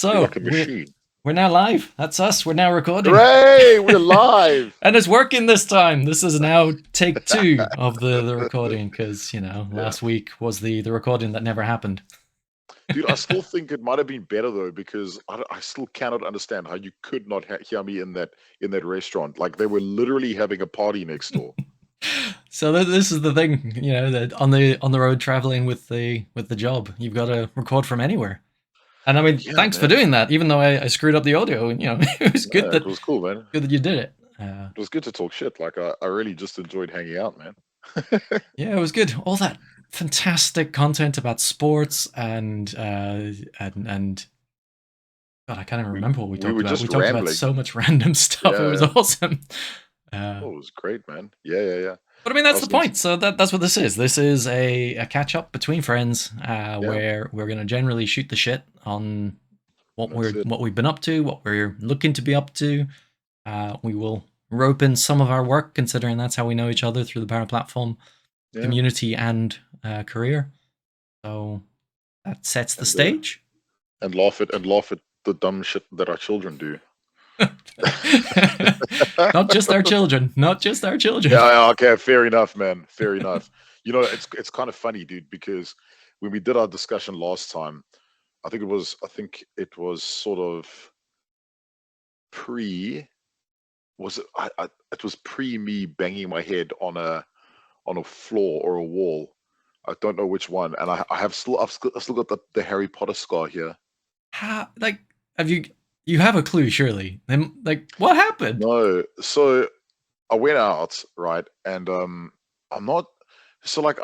You're So like a machine. we're now live. That's us. We're now recording. Hooray! We're live. And it's working this time. This is now take two of the recording because Yeah, last week was the recording that never happened. dude. I still think it might have been better though because I still cannot understand how you could not hear me in that restaurant. Like they were literally having a party next door. So this is the thing, that on the road traveling with the job, you've got to record from anywhere. And I mean, Yeah, thanks for man. doing that. Even though I screwed up the audio, and it was No, it was cool, man. good that you did it. It was good to talk shit. Like I really just enjoyed hanging out, man. Yeah, it was good. All that fantastic content about sports and God, I can't even we remember what we we talked were about. We just talked about rambling. so much random stuff. It Yeah, was yeah. awesome. Uh, Oh, it was great, man. Yeah. but I mean, I that's the was gonna. point. So that's what this is. This is a catch up between friends, Yeah, where we're going to generally shoot the shit on that's it. what we've been up to, what we're looking to be up to. We will rope in some of our work, considering that's how we know each other through the Power Platform Yeah, community and career. So that sets the and stage. laugh at the dumb shit that our children do. Not just our children, not just our children. Yeah, okay, fair enough, man. Fair enough. It's kind of funny, dude, because when we did our discussion last time, I think it was sort of pre was it it was pre me banging my head on a floor or a wall. I don't know which one, and I've still got the Harry Potter scar here. How, like, have you have a clue? Surely, then, like, what happened? No, so I went out, right, and I'm not so like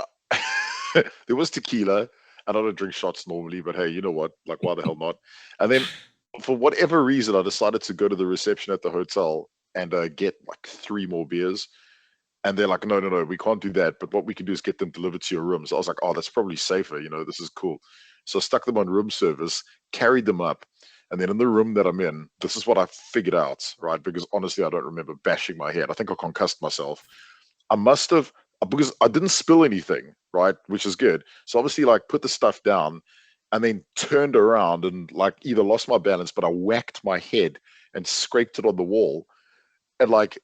there was tequila, and I don't drink shots normally, but hey, you know what? Like, why the hell not? And then for whatever reason, I decided to go to the reception at the hotel and get like 3 more beers. And they're like, no, we can't do that. But what we can do is get them delivered to your room. So I was like, oh, that's probably safer. This is cool. So I stuck them on room service, carried them up. And then in the room that I'm in, this is what I figured out, right? Because honestly, I don't remember bashing my head. I think I concussed myself. I must have, because I didn't spill anything, right? Which is good. So obviously, like, put the stuff down and then turned around and like either lost my balance, but I whacked my head and scraped it on the wall. And like,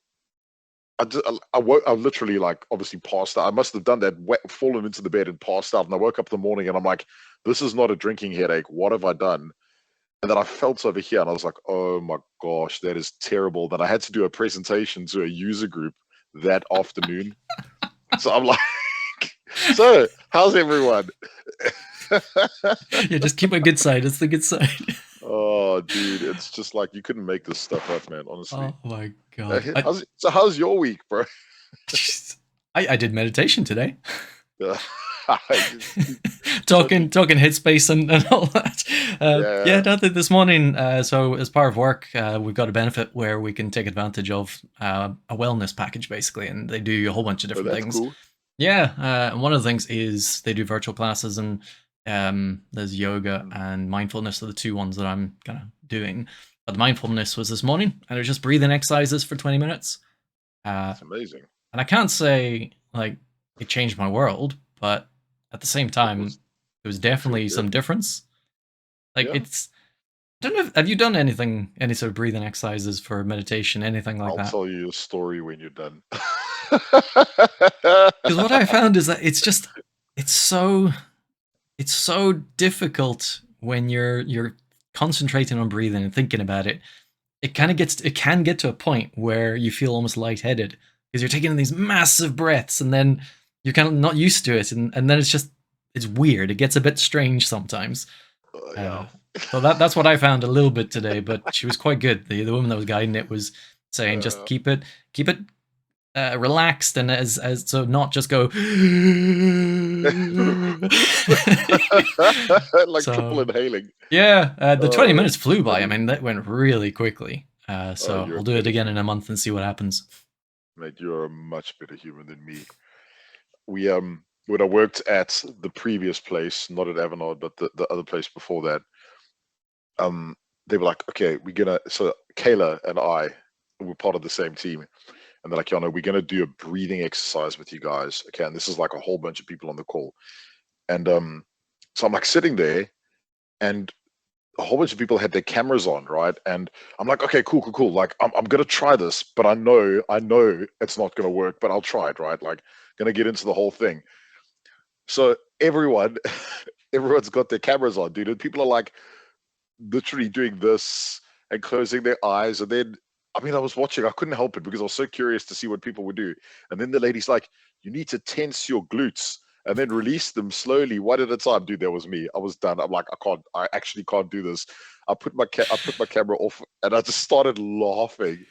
I literally like obviously passed out. I must have done that, fallen into the bed and passed out. And I woke up in the morning and I'm like, this is not a drinking headache. What have I done? And then I felt over here and I was like, oh my gosh, that is terrible. Then I had to do a presentation to a user group that afternoon. So I'm like, so how's everyone? Yeah, just keep a good side. It's the good side. Oh, dude, it's just like you couldn't make this stuff up, man. Honestly. Oh my god. How's your week, bro? I did meditation today. I talking totally. talking headspace and all that. Yeah, Yeah, no, this morning. So as part of work, we've got a benefit where we can take advantage of a wellness package, basically, and they do a whole bunch of oh, different that's things. cool. Yeah, and one of the things is they do virtual classes, and there's yoga Mm, and mindfulness are the two ones that I'm kind of doing. But the mindfulness was this morning, and it was just breathing exercises for 20 minutes. Uh, that's amazing. and I can't say like it changed my world, but at the same It time, was there was it felt definitely good. some difference. Like Yeah, it's, I don't know. Have you done anything, any sort of breathing exercises for meditation, anything like I'll that? tell you a story when you're done. Because what I found is that it's so it's so difficult when you're concentrating on breathing and thinking about it. It can get to a point where you feel almost lightheaded because you're taking in these massive breaths and then you're kind of not used to it, and then it's weird. It gets a bit strange sometimes. Yeah. Uh, so that's what I found a little bit today, but she was quite good. The woman that was guiding it was saying just Uh, keep it relaxed and as so not just go. like triple So inhaling. yeah, the 20 That's minutes flew by. I funny. mean, that went really quickly. Oh, So you're a I'll do it better again in a human, month and see what happens. mate. You're a much better human than me. We when I worked at the previous place, not at Avanade, but the other place before that, um, they were like, okay, we're gonna. So Kayla and I were part of the same team, and they're like, Yano, we're gonna do a breathing exercise with you guys. Okay, and this is like a whole bunch of people on the call, and so I'm like sitting there, and a whole bunch of people had their cameras on, right? And I'm like, okay, cool, cool, cool. Like, I'm gonna try this, but I know it's not gonna work, but I'll try it, right? Like, gonna get into the whole thing. So everyone, everyone's got their cameras on, dude, and people are like literally doing this and closing their eyes, and then. I mean, I was watching. I couldn't help it because I was so curious to see what people would do. And then the lady's like, "You need to tense your glutes and then release them slowly, one at a time." Dude, that was me. I was done. I'm like, I can't. I actually can't do this. I put my camera off, and I just started laughing.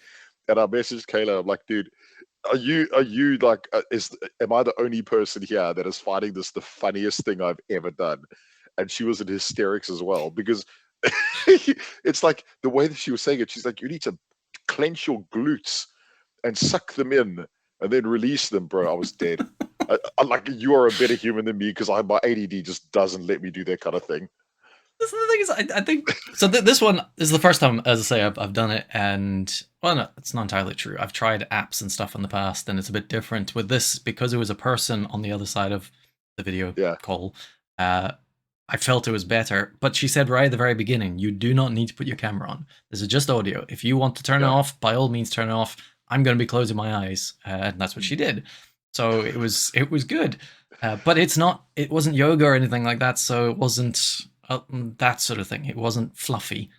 And I messaged Kayla. I'm like, dude, are you like is am I the only person here that is finding this the funniest thing I've ever done? And she was in hysterics as well because it's like the way that she was saying it. She's like, you need to clench your glutes and suck them in and then release them, bro. I was dead. I like you are a better human than me because my ADD just doesn't let me do that kind of thing. This is the thing is, I think so. This one is the first time, as I say, I've done it, and well, no, it's not entirely true. I've tried apps and stuff in the past, and it's a bit different with this because it was a person on the other side of the video Yeah, call. Uh, I felt it was better, but she said right at the very beginning, you do not need to put your camera on. This is just audio. If you want to turn it yeah. off, by all means, turn it off. I'm going to be closing my eyes, and that's what she did. So it was good, but it's not. It wasn't yoga or anything like that. So it wasn't that sort of thing. It wasn't fluffy.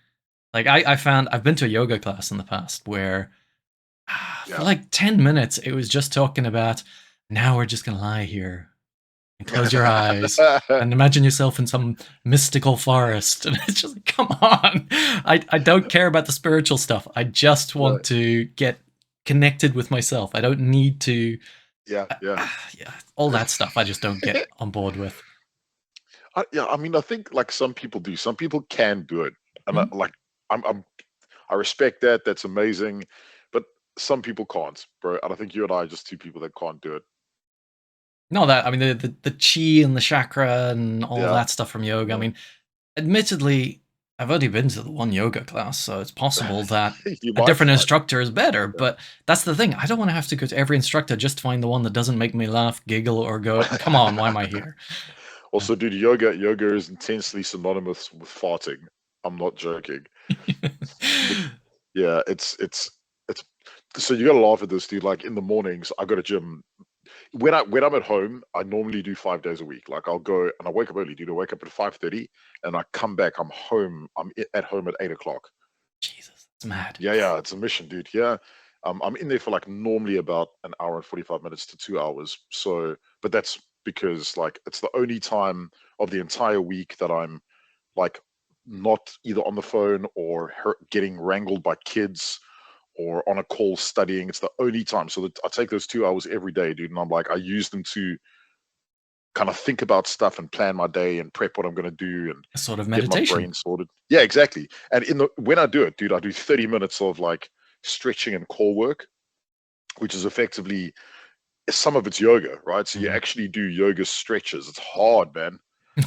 Like I found I've been to a yoga class in the past where for Yeah. like 10 minutes it was just talking about now we're just gonna lie here and close your eyes and imagine yourself in some mystical forest. And it's just like, come on. I don't care about the spiritual stuff. I just No, want to get connected with myself. I don't need to yeah, yeah. yeah, all that stuff I just don't get on board with. Yeah, I mean, I think like some people do. Some people can do it, and Mhm. like I'm I respect that. That's amazing, but some people can't, bro. And I think you and I are just two people that can't do it. No, that I mean the chi and the chakra and all Yeah, that stuff from yoga. I yeah. mean, admittedly, I've only been to the one yoga class, so it's possible that You a might different find. instructor is better. Yeah. But that's the thing. I don't want to have to go to every instructor just to find the one that doesn't make me laugh, giggle, or go, "Come on, why am I here?" Also, dude, yoga is intensely synonymous with farting. I'm not joking. Like, yeah, it's so you gotta laugh at this, dude. Like in the mornings, I go to gym. When I'm at home, I normally do 5 days a week. Like I'll go and I wake up early, dude. I wake up at 5:30 and I come back. I'm home. At home at 8 o'clock. Jesus, it's mad. Yeah, yeah, it's a mission, dude. Yeah. I'm in there for like normally about an hour and 45 minutes to 2 hours. So, but that's because like it's the only time of the entire week that I'm like not either on the phone or getting wrangled by kids or on a call studying. It's the only time. So that I take those 2 hours every day, dude. And I'm like, I use them to kind of think about stuff and plan my day and prep what I'm going to do and A sort of get my meditation. brain sorted. Yeah, exactly. And when I do it, dude, I do 30 minutes of like stretching and core work, which is effectively some of it's yoga, right? So you Mhm. actually do yoga stretches. It's hard, man.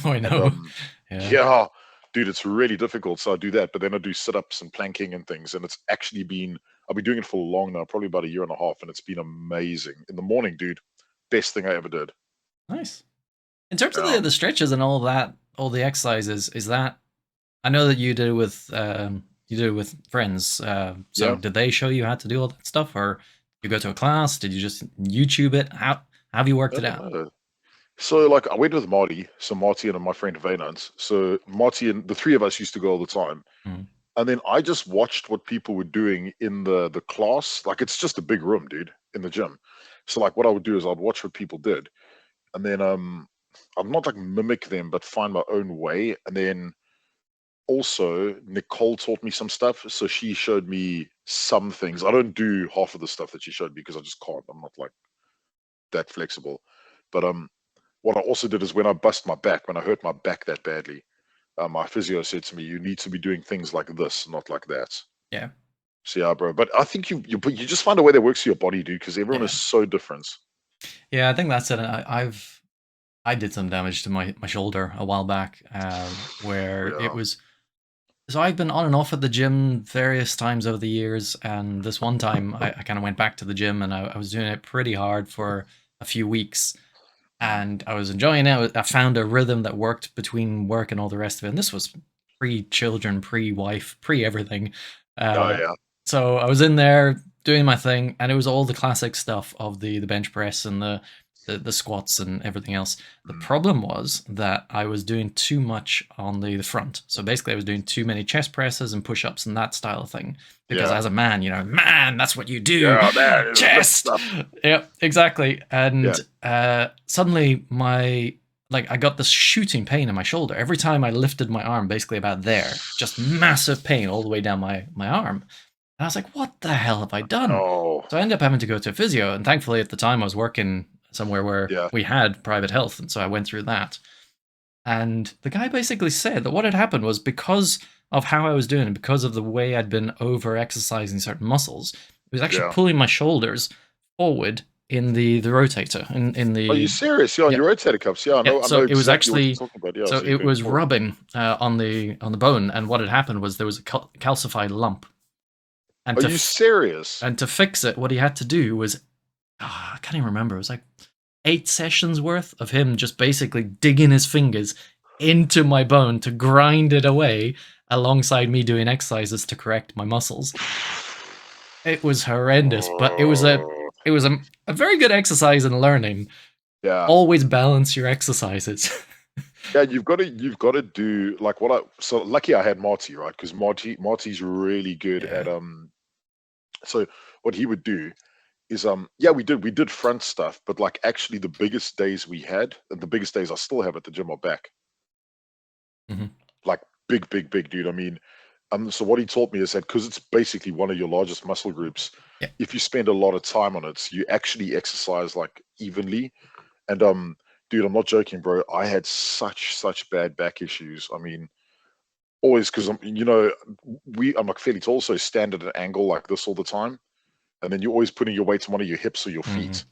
Oh, I And know. Yeah. yeah, dude, it's really difficult. So I do that, but then I do sit-ups and planking and things. And it's actually been I've been doing it for long now, probably about a year and a half, and it's been amazing. In the morning, dude, best thing I ever did. Nice. In terms of Yeah. the stretches and all that, all the exercises, is that I know that you did it with friends. So Yeah. did they show you how to do all that stuff, or you go to a class? Did you just YouTube it? How have you worked No, it no, out? no. So like I went with Marty, so Marty and my friend Vaynant. So Marty and the three of us used to go all the time. Mm. And then I just watched what people were doing in the class. Like it's just a big room, dude, in the gym. So like what I would do is I'd watch what people did. And then I'd not like mimic them, but find my own way. And then also Nicole taught me some stuff. So she showed me some things. I don't do half of the stuff that she showed me because I just can't. I'm not like that flexible. But what I also did is when I bust my back, when I hurt my back that badly, my physio said to me, "You need to be doing things like this, not like that." Yeah, So yeah, bro. But I think you just find a way that works for your body, dude, because everyone is yeah, so different. yeah. I think that's it. I did some damage to my shoulder a while back, where it Yeah. was. So I've been on and off at the gym various times over the years, and this one time I kind of went back to the gym, and I was doing it pretty hard for a few weeks, Mm. and I was enjoying it. I found a rhythm that worked between work and all the rest of it. And this was pre-children, pre-wife, pre-everything. Oh Uh, yeah. so I was in there doing my thing, and it was all the classic stuff of the bench press and the squats and everything else. The Mm. problem was that I was doing too much on the front. So basically, I was doing too many chest presses and push-ups and that style of thing. Because Yeah. as a man, man, that's what you do. Yeah, man, lift Chest. stuff. Yep, exactly. Yeah. And suddenly I got this shooting pain in my shoulder every time I lifted my arm, basically about there, just massive pain all the way down my arm. And I was like, what the hell have I done? Oh, So I ended up having to go to a physio, and thankfully at the time I was working somewhere where yeah. we had private health, and so I went through that. And the guy basically said that what had happened was because of how I was doing and because of the way I'd been over exercising certain muscles, it was actually Yeah. pulling my shoulders forward in the rotator in Are you the serious? Yeah, on yeah. your rotator cuffs. Yeah, Yeah, I so know it was exactly what actually you're talking about. Yeah, so so you're it doing was forward. rubbing on the bone, and what had happened was there was a calcified lump, and Are you serious? to fix it, what he had to do was I can't even remember. It was like 8 sessions worth of him just basically digging his fingers into my bone to grind it away, alongside me doing exercises to correct my muscles. It was horrendous, but Oh, it was a very good exercise in learning. yeah. Always balance your exercises. Yeah, you've got to do like what I so lucky I had Marty, right? Because Marty's really good Yeah. at so what he would do is yeah, we did front stuff, but like actually the biggest days we had, and the biggest days I still have at the gym are back. Mhm. Like big dude. I mean, so what he taught me is that because it's basically one of your largest muscle groups, Yeah. if you spend a lot of time on it, you actually exercise like evenly. And dude, I'm not joking, bro. I had such bad back issues. I mean, always because I'm like fairly tall, so stand at an angle like this all the time, and then you're always putting your weight on one of your hips or your Mhm. feet.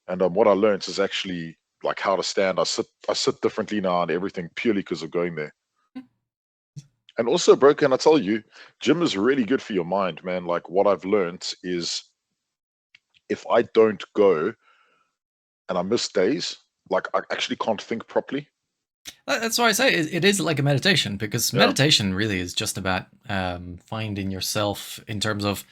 And what I learned is actually like how to stand. I sit differently now and everything purely because of going there. And also, bro, can I tell you, gym is really good for your mind, man. Like what I've learned is if I don't go and I miss days, like I actually can't think properly. That's why I say it is like a meditation, because Yeah. meditation really is just about finding yourself in terms of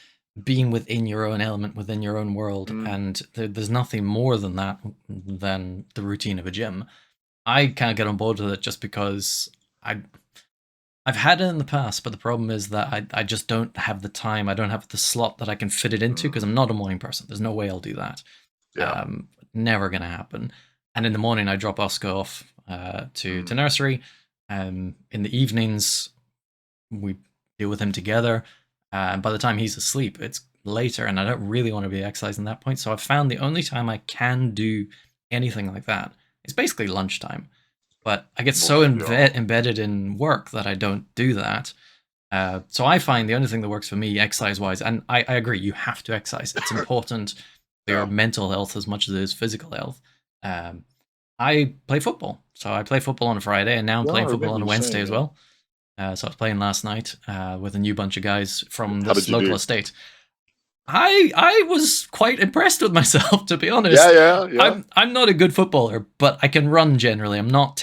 being within your own element, within your own world, Mm, and there's nothing more than that than the routine of a gym. I can't get on board with it just because I I've had it in the past, but the problem is that I just don't have the time. I don't have the slot that I can fit it into because mm, I'm not a morning person. There's no way I'll do that. yeah. Never gonna happen. And in the morning, I drop Oscar off to Mm, nursery. In the evenings, we deal with him together. And by the time he's asleep, it's later, and I don't really want to be exercising at that point. So I've found the only time I can do anything like that is basically lunchtime. But I get so yeah. embedded in work that I don't do that. So I find the only thing that works for me, exercise wise, and I agree, you have to exercise. It's important for your Yeah. mental health as much as it is physical health. Um, I play football. So I play football on a Friday, and now I'm Yeah, I playing football remember on a you Wednesday saying, as yeah. well. So I was playing last night with a new bunch of guys from How this did you local do? estate. I was quite impressed with myself, to be Yeah, honest. yeah, yeah. I'm not a good footballer, but I can run generally. I'm not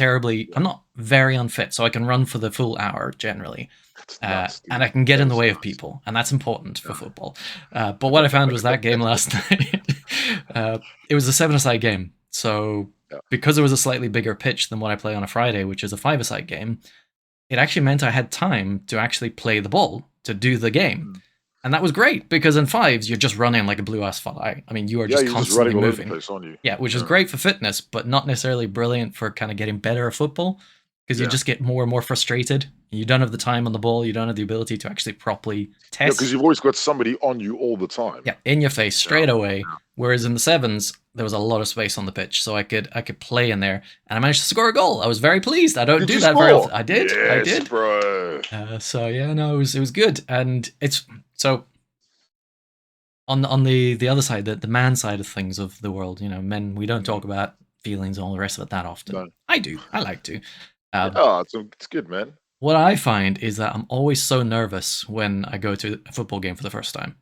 very unfit, so I can run for the full hour generally. That's nuts, And dude. I can get That in the is way of nuts. people, and that's important for Yeah. football. But what I found was that game last night, it was a seven-a-side game. So Yeah. because it was a slightly bigger pitch than what I play on a Friday, which is a five-a-side game, it actually meant I had time to actually play the ball, to do the game. Mm. And that was great, because in fives, you're just running like a blue ass fly. I mean, you are Yeah, just you're just constantly running all over the moving. place, aren't you? Yeah, which is Yeah. great for fitness, but not necessarily brilliant for kind of getting better at football, because you Yeah. just get more and more frustrated. You don't have the time on the ball, you don't have the ability to actually properly Yeah, because test. you've always got somebody on you all the time. Yeah, in your face Yeah. straight away. Whereas in the sevens, there was a lot of space on the pitch, so I could play in there, and I managed to score a goal. I was very pleased. I don't Did do you that very often. score? I Yes, did. bro. So yeah, no, it was good, and it's so on the other side, the man side of things of the world. Men, we don't Mm, talk about feelings and all the rest of it that often. no. I do. I like to. Um, Yeah, it's good, man. what I find is that I'm always so nervous when I go to a football game for the first time,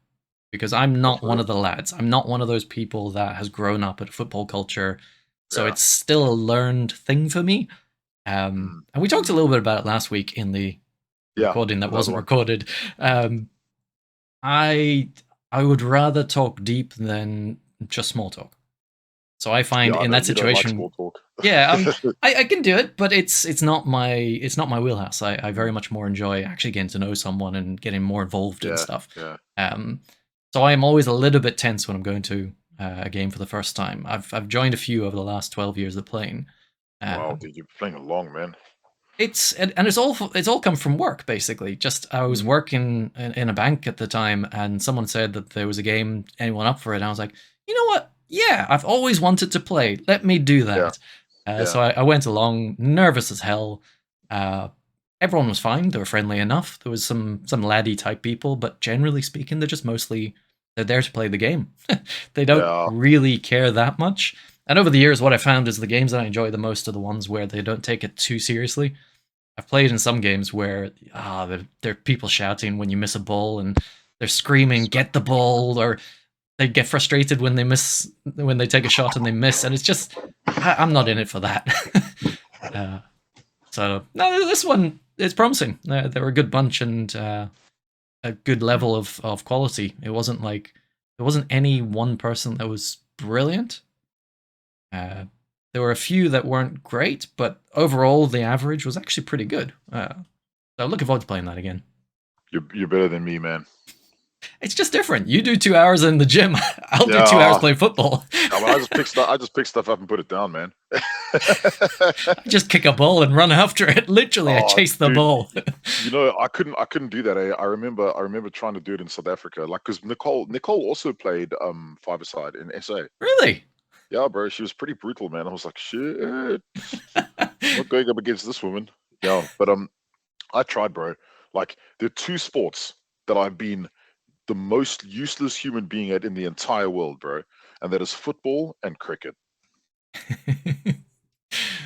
because I'm Oh, not for one real? of the lads. I'm not one of those people that has grown up at a football culture. So Yeah. it's still a learned thing for me. Mm, And we talked a mm, little bit about it last week in the Yeah, recording that another wasn't one. recorded. Um, I I would rather talk deep than just small talk. So I Yeah, find I in know that you don't like situation, small talk. yeah, I can do it, but it's not my wheelhouse. I very Mm, much more enjoy actually getting to know someone and getting more involved in yeah, stuff. yeah. Um, so I am always a little bit tense when I'm going to a game for the first time. I've joined a few over the last 12 years of playing. Uh, Wow, dude, you're playing along, man. it's and it's all come from work basically. Just I was Mm, working in a bank at the time, and someone said that there was a game. Anyone up for it? And I was like, you know what? Yeah, I've always wanted to play. Let me do yeah, that. yeah. So I went along, nervous as hell. Uh, Everyone was fine. They were friendly enough. There was some laddie type people, but generally speaking, they're there to play the game. They don't Yeah, really care that much. And over the years, what I found is the games that I enjoy the most are the ones where they don't take it too seriously. I've played in some games where there are people shouting when you miss a ball, and they're screaming smack. "Get the ball!" or they get frustrated when they take a shot and they miss, and it's just I'm not in it for that. uh, so no, this one is promising. They were a good bunch and a good Mm. level of quality. It wasn't like there wasn't any one person that was brilliant. Uh, there were a few that weren't great, but overall the average was actually pretty good. So looking forward to playing that again. You're better than me, man. It's just different. You do 2 hours in the gym. I'll do 2 hours Yeah, playing football. I mean, I just pick stuff. I just pick stuff up and put it down, man. I just kick a ball and run after it. Literally, I Oh, chase the dude, ball. you know, I couldn't do that. I remember trying to do it in South Africa, like, because Nicole also played five-a-side in SA. Really? Yeah, bro, she was pretty brutal, man. I was like, shit, not going up against this woman. Yeah, but I tried, bro. Like, there are two sports that I've been the most useless human being at in the entire world, bro, and that is football and cricket.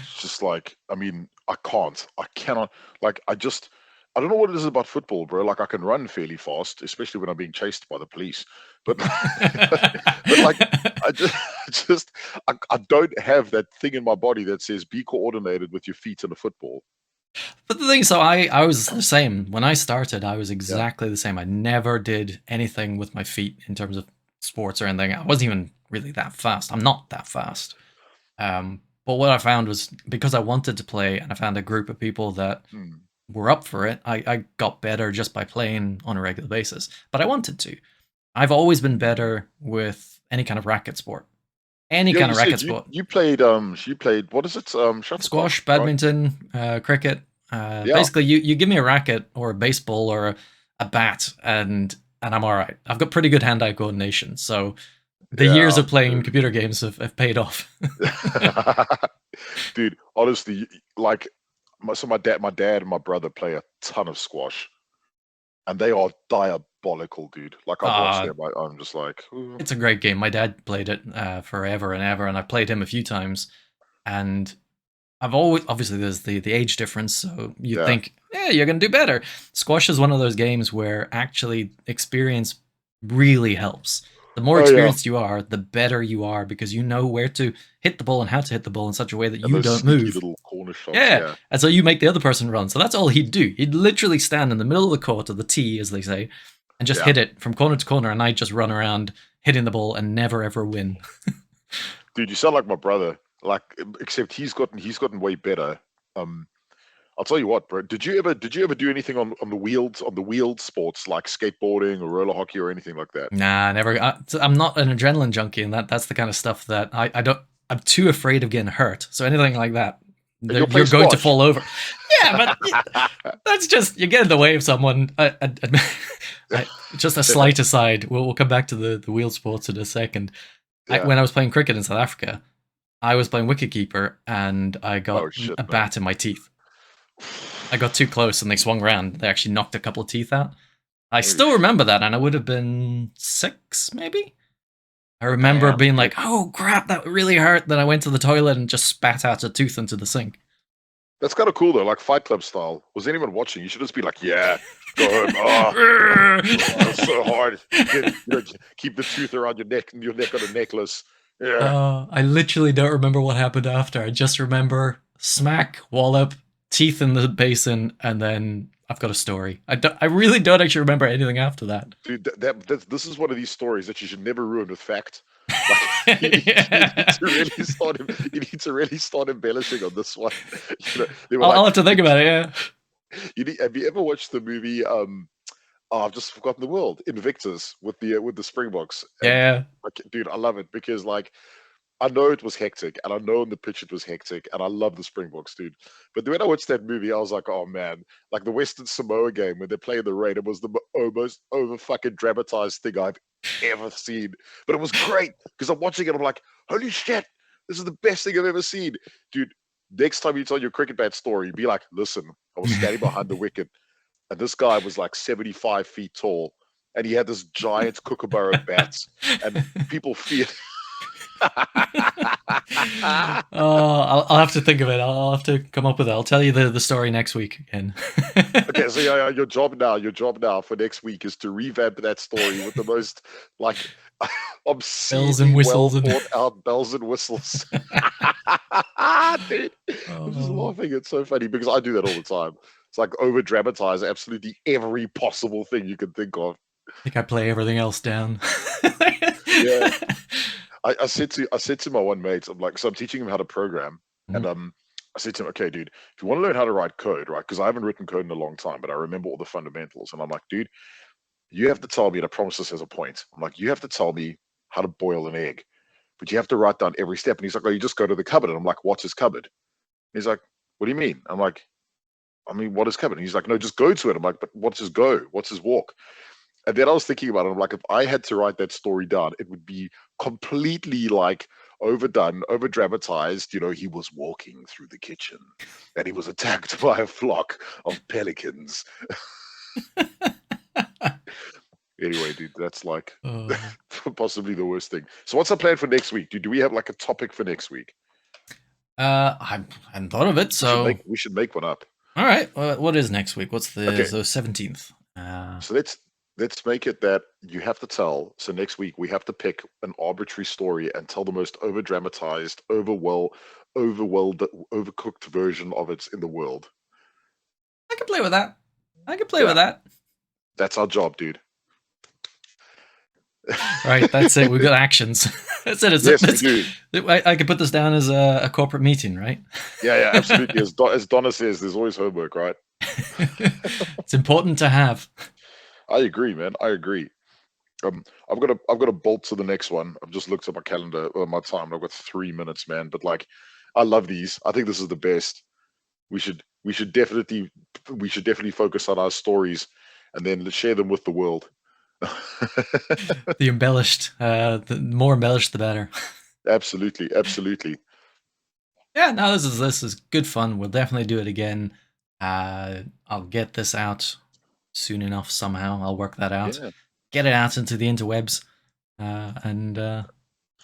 It's just like, I mean, I cannot, like, I don't know what it is about football, bro. Like, I can run fairly fast, especially when I'm being chased by the police. But, but like, I just, I don't have that thing in my body that says be coordinated with your feet in a football. But the thing is, so I was the same. When I started, I was Yeah. exactly the same. I never did anything with my feet in terms of sports or anything. I wasn't even really that fast. I'm not that fast. But what I found was because I wanted to play and I found a group of people that Hmm. were up for it, I got better just by playing on a regular basis. But I wanted to. I've always been better with any kind of racket sport. Any Yeah, kind you of said racket sport. you played what is it? Shuttlecock, Squash, right? badminton, cricket. Yeah, Basically, you give me a racket or a baseball or a bat, and I'm all right. I've got pretty good hand-eye coordination, so the years yeah, of playing dude. computer games have paid off. Dude, honestly, like, my dad and my brother play a ton of squash, and they are diabolical, dude. Like, I've watched uh, them, I'm just like, "Ooh." it's a great game. My dad played it forever and ever, and I played him a few times. And I've always obviously there's the age difference, so you Yeah. think, yeah, you're gonna do better. Squash is one of those games where actually experience really helps. The more Oh yeah, experienced you are, the better you are because you know where to hit the ball and how to hit the ball in such a way that and you those don't sneaky move. little corner shots. Yeah, Yeah, and so you make the other person run. So that's all he'd do. He'd literally stand in the middle of the court, or the tee, as they say, and just yeah, hit it from corner to corner, and I'd just run around hitting the ball and never ever win. dude, you sound like my brother. Like, except he's gotten way better. Um, I'll tell you what, bro. Did you ever do anything on the wheeled sports like skateboarding or roller hockey or anything like that? Nah, never. I'm not an adrenaline junkie, and that's the kind of stuff that I don't. I'm too afraid of getting hurt. So anything like that, And you'll play you're going to squash. fall over. Yeah, but that's just you get in the way of someone. Just a slight aside. We'll come back to the wheel sports in a second. Yeah. When I was playing cricket in South Africa, I was playing wicketkeeper, and I Oh got shit, a man. bat in my teeth. I got too close, and they swung around. They actually knocked a couple of teeth out. I Holy still shit. remember that, and I would have been 6, maybe. I remember Damn, being dude. like, "Oh crap, that really hurt." Then I went to the toilet and just spat out a tooth into the sink. That's kind of cool though, like Fight Club style. Was anyone watching? You should just be like, yeah, go home. Oh, so hard. Keep the tooth around your neck on a necklace. Yeah. I literally don't remember what happened after. I just remember smack, wallop, teeth in the basin, and then I've got a story. I really don't actually remember anything after that. Dude, this is one of these stories that you should never ruin with fact. Like you need Yeah. to really start embellishing on this one. They were I'll like, have to think about it. Yeah. have you ever watched the movie? I've just forgotten the world. Invictus with the Springboks, and Yeah. like, dude, I love it because like I know it was hectic, and I know in the pitch it was hectic, and I love the Springboks, dude. But when I watched that movie, I was like, oh man, like the Western Samoa game when they play in the rain, it was the most over fucking dramatized thing I've ever seen. But it was great because I'm watching it, I'm like, holy shit, this is the best thing I've ever seen, dude. Next time you tell your cricket bat story, be like, listen, I was standing behind the wicket, and this guy was like 75 feet tall, and he had this giant kookaburra bat, and people feared. Oh, I'll have to think of it. I'll have to come up with it. I'll tell you the story next week again. Okay, so yeah, your job now for next week is to revamp that story with the most like Bells and obscenely well whistles and thought out bells and whistles. Dude, I'm just oh, laughing. It's so funny because I do that all the time. It's like over dramatize absolutely every possible thing you can think of. I think I play everything else down. Yeah. I said to my one mate, I'm like, so I'm teaching him how to program, and Mhm. I said to him, okay, dude, if you want to learn how to write code, right? Because I haven't written code in a long time, but I remember all the fundamentals, and I'm like, dude, you have to tell me. And I promise this as a point. I'm like, you have to tell me how to boil an egg, but you have to write down every step. And he's like, oh, you just go to the cupboard. And I'm like, what's his cupboard? And he's like, what do you mean? I'm like, I mean, what is cupboard? And he's like, no, just go to it. I'm like, but what's his go? What's his walk? And then I was thinking about it. I'm like, if I had to write that story down, it would be completely like overdone, over dramatized. He was walking through the kitchen and he was attacked by a flock of pelicans. Anyway, dude, that's like Oh. possibly the worst thing. So, what's our plan for next week? Do we have like a topic for next week? I hadn't thought of it. We should So, make we should make one up. all right. What is next week? What's the Okay, 17th? so let's make it that you have to tell. So next week we have to pick an arbitrary story and tell the most over dramatized, overcooked version of it in the world. I can play with that. I can play with Yeah, that. that's our job, dude. Right, that's it. We've got actions. That's it. Yes, we do. I could put this down as a corporate meeting, right? Yeah, absolutely. As Donna says, there's always homework, right? It's important to have. I agree, man. I agree. I've got to bolt to the next one. I've just looked at my calendar, my time, and I've got 3 minutes, man. But like, I love these. I think this is the best. We should definitely focus on our stories, and then let's share them with the world. The embellished, the more embellished, the better. Absolutely, absolutely. Yeah, no, this is good fun. We'll definitely do it again. I'll get this out soon enough somehow. I'll work that out. Yeah. Get it out into the interwebs, and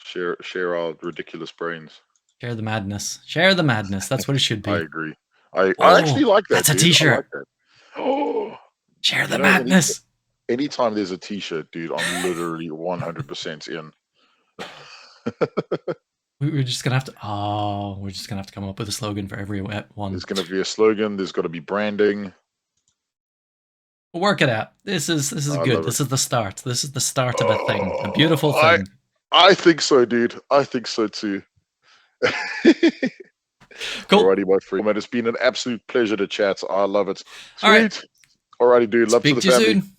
Share our ridiculous brains. share the madness. Share the madness. That's what it should I be. agree. I actually Oh, like that, that's a dude. I like T-shirt. that. Oh, Share you the know, madness. anytime there's a T-shirt, dude, I'm literally 100% in. We're just gonna have to. Oh, we're just gonna have to come up with a slogan for every one. There's going to be a slogan. There's got to be branding. We'll work it out. This is I good. love it. This is the start. This is the start of a thing, a Oh, beautiful thing. I think so, dude. I think so too. Cool. Alrighty, my friend. Man, it's been an absolute pleasure to chat. I love it. All right. Sweet. Alrighty, dude. Love to Speak the to you family. soon.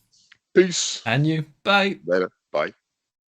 Peace. And you. Bye. Later. Bye.